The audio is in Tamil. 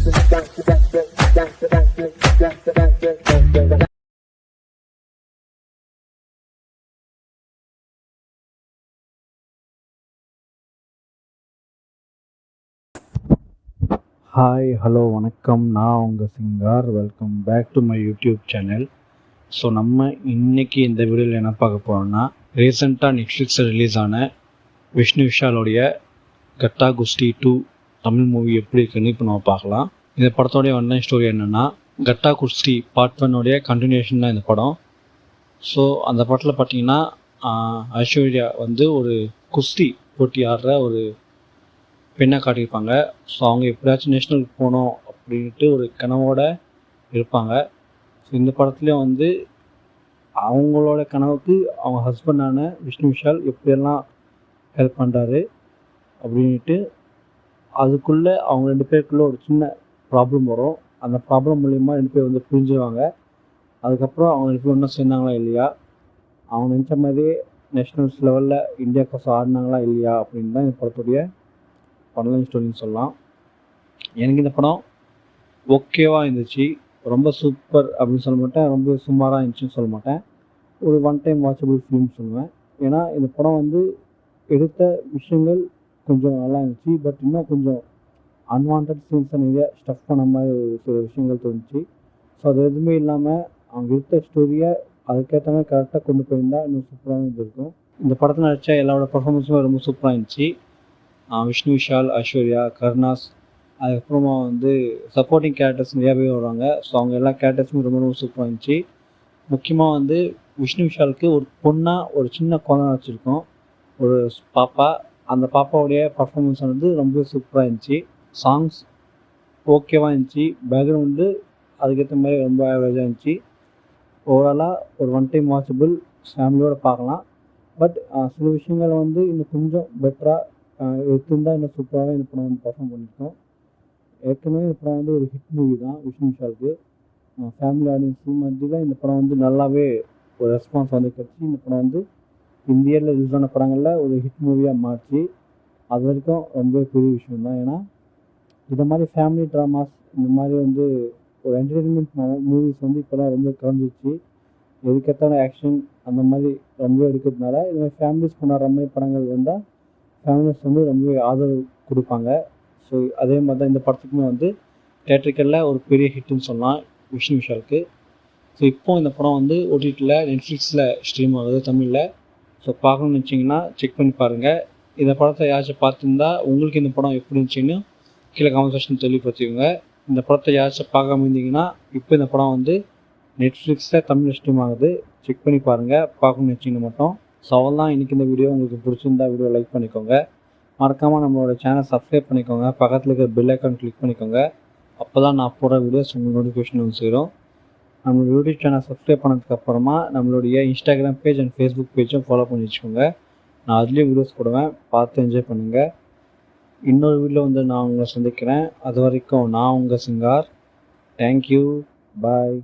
ஹாய் ஹலோ வணக்கம். நான் உங்கள் Singar. Welcome back to my YouTube channel. So நம்ம இன்றைக்கி இந்த வீடியோவில் என்ன பார்க்க போகிறோம்னா, ரீசெண்டாக நெட்ஃப்ளிக்ஸில் ரிலீஸ் ஆன விஷ்ணு விஷாலோடைய கட்டா குஸ்தி 2 தமிழ் மூவி எப்படி இருக்குன்னு இப்போ நம்ம பார்க்கலாம். இந்த படத்தோடைய ஒன்லைன் ஸ்டோரி என்னென்னா, கட்டா குஸ்தி பார்ட் 1 கண்டினியூஷன் தான் இந்த படம். ஸோ அந்த படத்தில் பார்த்தீங்கன்னா ஐஸ்வர்யா வந்து ஒரு குஸ்தி போட்டி ஆடுற ஒரு பெண்ணை காட்டியிருப்பாங்க. ஸோ அவங்க எப்படியாச்சும் நேஷ்னலுக்கு போகணும் அப்படின்ட்டு ஒரு கனவோடு இருப்பாங்க. ஸோ இந்த படத்துலேயும் வந்து அவங்களோட கனவுக்கு அவங்க ஹஸ்பண்டான விஷ்ணு விஷால் எப்படியெல்லாம் ஹெல்ப் பண்ணுறாரு அப்படின்ட்டு, அதுக்குள்ளே அவங்க 2 பேருக்குள்ளே ஒரு சின்ன ப்ராப்ளம் வரும். அந்த ப்ராப்ளம் மூலிமா 2 பேர் வந்து பிரிஞ்சுருவாங்க. அதுக்கப்புறம் அவங்க 2 பேர் ஒன்றும் சேர்ந்தாங்களா இல்லையா, அவங்க நினச்ச மாதிரியே நேஷ்னல்ஸ் லெவலில் இந்தியாவுக்கு ஆடினாங்களா இல்லையா அப்படின்னு தான் இந்த படத்துடைய ஆன்லைன் ஸ்டோரின்னு சொல்லலாம். எனக்கு இந்த படம் ஓகேவாக இருந்துச்சு. ரொம்ப சூப்பர் அப்படின்னு சொல்ல மாட்டேன், ரொம்ப சுமாராக இருந்துச்சுன்னு சொல்ல மாட்டேன். ஒரு ஒன் டைம் வாட்சபிள் ஃபிலிம் சொல்லுவேன். ஏன்னா இந்த படம் வந்து எடுத்த விஷயங்கள் கொஞ்சம் நல்லா இருந்துச்சு. பட் இன்னும் கொஞ்சம் அன்வான்ட் சீன்ஸை நிறைய ஸ்டஃப் பண்ண மாதிரி ஒரு சில விஷயங்கள் தோணுச்சு. ஸோ அது எதுவுமே இல்லாமல் அவங்க எடுத்த ஸ்டோரியை அதுக்கேற்ற மாதிரி கரெக்டாக கொண்டு போயிருந்தால் இன்னும் சூப்பராக இருந்திருக்கும். இந்த படத்தில் நடித்த எல்லாரோட பர்ஃபார்மன்ஸுமே ரொம்ப சூப்பராக இருந்துச்சு. விஷ்ணு விஷால், ஐஸ்வர்யா, கருணாஸ், அதுக்கப்புறமா வந்து சப்போர்ட்டிங் கேரக்டர்ஸ் நிறையா பேர் வருவாங்க. ஸோ அவங்க எல்லா கேரக்டர்ஸுமே ரொம்ப ரொம்ப சூப்பராக இருந்துச்சு. முக்கியமாக வந்து விஷ்ணு விஷாலுக்கு ஒரு பொண்ணாக ஒரு சின்ன குழந்தை வச்சுருக்கோம், ஒரு பாப்பா. அந்த பாப்பாவுடைய பர்ஃபார்மன்ஸ் வந்து ரொம்ப சூப்பராக இருந்துச்சு. சாங்ஸ் ஓகேவாக இருந்துச்சு. பேக்ரவுண்டு அதுக்கேற்ற மாதிரி ரொம்ப ஆவரேஜாக இருந்துச்சு. ஓவராலாக ஒரு ஒன் டைம் வாட்சபிள், ஃபேமிலியோடு பார்க்கலாம். பட் சில விஷயங்கள் வந்து இன்னும் கொஞ்சம் பெட்டராக எடுத்திருந்தால் இன்னும் சூப்பராகவே இந்த படம் வந்து பர்ஃபார்ம் பண்ணியிருக்கோம். ஏற்கனவே இந்த படம் வந்து ஒரு ஹிட் மூவி தான் விஷ்ணு விஷாலுக்கு. ஃபேமிலி ஆடியன்ஸு மத்தியில் இந்த படம் வந்து நல்லாவே ஒரு ரெஸ்பான்ஸ் வந்து கிடச்சி இந்த படம் வந்து இந்தியாவில் ரிலீஸ் ஆன படங்களில் ஒரு ஹிட் மூவியாக மாற்றி, அது வரைக்கும் ரொம்ப பெரிய விஷயம் தான். ஏன்னா இந்த மாதிரி ஃபேமிலி ட்ராமாஸ், இந்த மாதிரி வந்து ஒரு என்டர்டெயின்மெண்ட் மூவிஸ் வந்து இப்போலாம் ரொம்ப குறைஞ்சிச்சு. எதுக்கேற்றான ஆக்ஷன் அந்த மாதிரி ரொம்ப எடுக்கிறதுனால இந்த மாதிரி ஃபேமிலிஸ் கொண்டாடுற மாதிரி படங்கள் வந்தால் ஃபேமிலிஸ் வந்து ரொம்ப ஆதரவு கொடுப்பாங்க. ஸோ அதே மாதிரி தான் இந்த படத்துக்குமே வந்து தேட்டரிக்கலில் ஒரு பெரிய ஹிட்டுன்னு சொல்லலாம் விஷ்ணு விஷாலுக்கு. ஸோ இப்போது இந்த படம் வந்து ஓடிடியில் நெட்ஃப்ளிக்ஸில் ஸ்ட்ரீம் ஆகுது தமிழில். ஸோ பார்க்கணுன்னு நினச்சிங்கன்னா செக் பண்ணி பாருங்கள். இந்த படத்தை யாராச்சும் பார்த்துருந்தா உங்களுக்கு இந்த படம் எப்படி இருந்துச்சுன்னு கீழே கமெண்ட் செக்ஷன் தெளிவுபடுத்திக்கோங்க. இந்த படத்தை யாராச்சும் பார்க்காம இருந்தீங்கன்னா இப்போ இந்த படம் வந்து நெட்ஃப்ளிக்ஸில் தமிழில் ஸ்ட்ரீம் ஆகுது. செக் பண்ணி பாருங்கள் பார்க்கணுன்னு நினச்சிங்கன்னா மட்டும். ஸோ அவ்வளோதான். இன்றைக்கி இந்த வீடியோ உங்களுக்கு பிடிச்சிருந்தா வீடியோ லைக் பண்ணிக்கோங்க. மறக்காமல் நம்மளோட சேனல் சப்ஸ்கிரைப் பண்ணிக்கோங்க. பக்கத்தில் இருக்கிற பெல் ஐக்கான் கிளிக் பண்ணிக்கோங்க. அப்போ தான் நான் போடுற வீடியோஸ் உங்களுக்கு நோட்டிஃபிகேஷன் வந்து சேரும். நம்மளோட யூடியூப் சேனல் சப்ஸ்கிரைப் பண்ணதுக்கப்புறமா நம்மளுடைய இன்ஸ்டாகிராம் பேஜ் அண்ட் ஃபேஸ்புக் பேஜும் ஃபாலோ பண்ணி வச்சுக்கோங்க. நான் அதுலேயும் வீடியோஸ் போடுவேன், பார்த்து என்ஜாய் பண்ணுங்கள். இன்னொரு வீடியோ வந்து நான் உங்களை சந்திக்கிறேன். அது வரைக்கும் நான் உங்கள் சிங்கார். தேங்க்யூ, பாய்.